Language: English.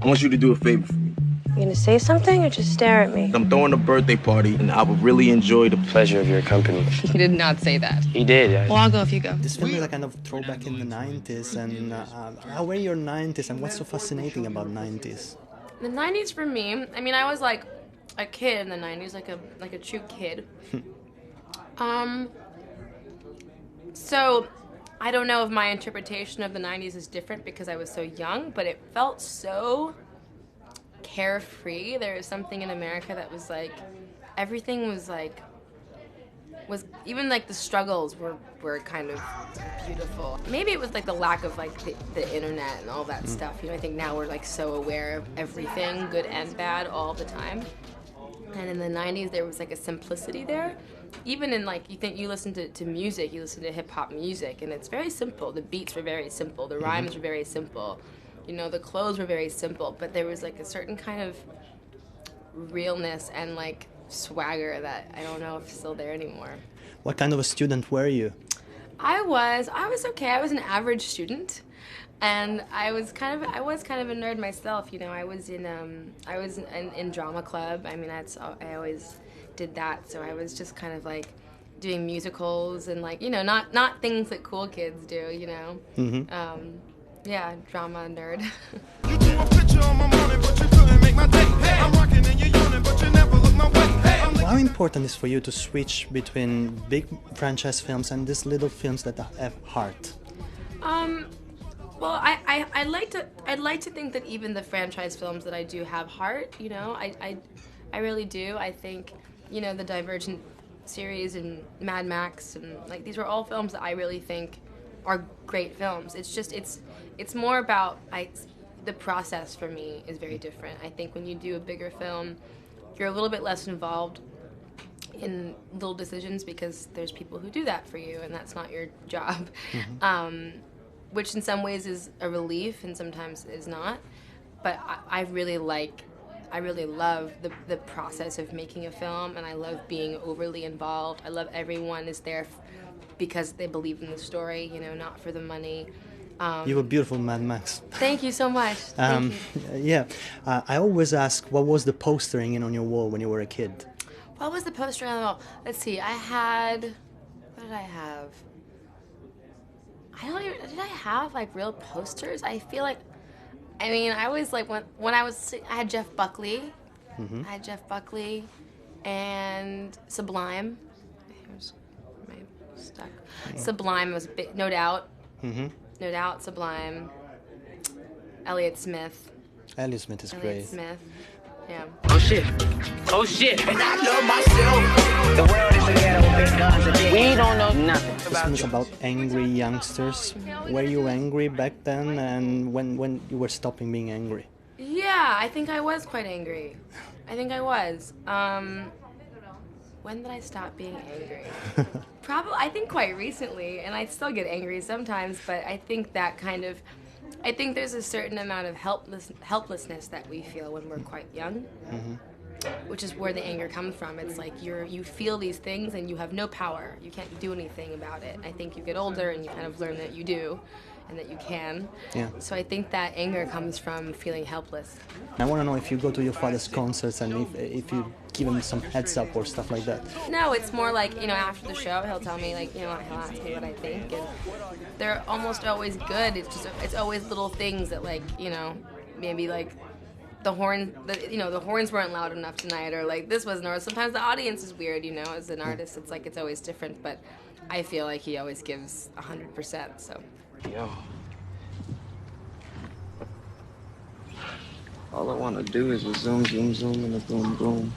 I want you to do a favor for me. You gonna say something or just stare at me? I'm throwing a birthday party, and I would really enjoy the pleasure of your company. He did not say that. He did. Well, I'll go if you go. This film is a kind of throwback in the 90s, and how were your 90s, and what's so fascinating about 90s? The 90s for me, I mean, I was like a kid in the 90s, like a true kid. So I don't know if my interpretation of the 90s is different because I was so young, but it felt so carefree. There was something in America that was like, everything was even like the struggles were kind of beautiful. Maybe it was like the lack of like the internet and all that stuff. You know, I think now we're like so aware of everything, good and bad, all the time. And in the 90s, there was like a simplicity there. Even in like, you listen to music, you listen to hip hop music, and it's very simple. The beats were very simple, the rhymes were very simple. You know, the clothes were very simple, but there was like a certain kind of realness and like swagger that I don't know if it's still there anymore. What kind of a student were you? I was okay. I was an average student, and I was kind of a nerd myself. You know, I was in drama club. I mean, I always did that. So I was just kind of like doing musicals and like, you know, not things that cool kids do. You know. Yeah, drama nerd. You drew a picture on my morning, but you couldn't make my day. Hey, I'm rocking and you're yawning, but you never look my way. Hey, how important is for you to switch between big franchise films and these little films that have heart? Well, I'd like to think that even the franchise films that I do have heart. You know, I really do. I think, you know, the Divergent series and Mad Max and like these are all films that I really think are great films. It's just it's more about the process for me is very different. I think when you do a bigger film, you're a little bit less involved in little decisions because there's people who do that for you, and that's not your job. Which in some ways is a relief and sometimes is not. But I really love the process of making a film, and I love being overly involved. I love everyone is there because they believe in the story, you know, not for the money. You were beautiful, Mad Max. Thank you so much. Thank you. Yeah, I always ask, what was the poster hanging on your wall when you were a kid? What was the poster on the wall? Let's see, what did I have? Did I have like real posters? I feel like, I mean, I always like, when I had Jeff Buckley. I had Jeff Buckley and Sublime. Here's my stuck. Sublime was big, no doubt. No doubt, Sublime. Elliott Smith. Elliott Smith is great. Elliott Smith, yeah. Oh shit. Oh shit. And I love myself. The world is together with big guns and we don't know nothing. This film is about angry youngsters. Were you angry back then, and when you were stopping being angry? Yeah, I think I was quite angry. I think I was. When did I stop being angry? Probably, I think quite recently, and I still get angry sometimes, but I think that kind of, I think there's a certain amount of helplessness that we feel when we're quite young, which is where the anger comes from. It's like you feel these things and you have no power. You can't do anything about it. I think you get older and you kind of learn that you do and that you can. Yeah. So I think that anger comes from feeling helpless. I want to know if you go to your father's concerts and if you give him some heads up or stuff like that. No, it's more like, you know, after the show, he'll tell me, like, you know, he'll ask me what I think, and they're almost always good. It's always little things that, like, you know, maybe like the horns weren't loud enough tonight, or like this wasn't, or sometimes the audience is weird, you know, as an artist, it's like, it's always different, but I feel like he always gives 100%, so. Yo. All I want to do is zoom, zoom, zoom, and a boom, boom.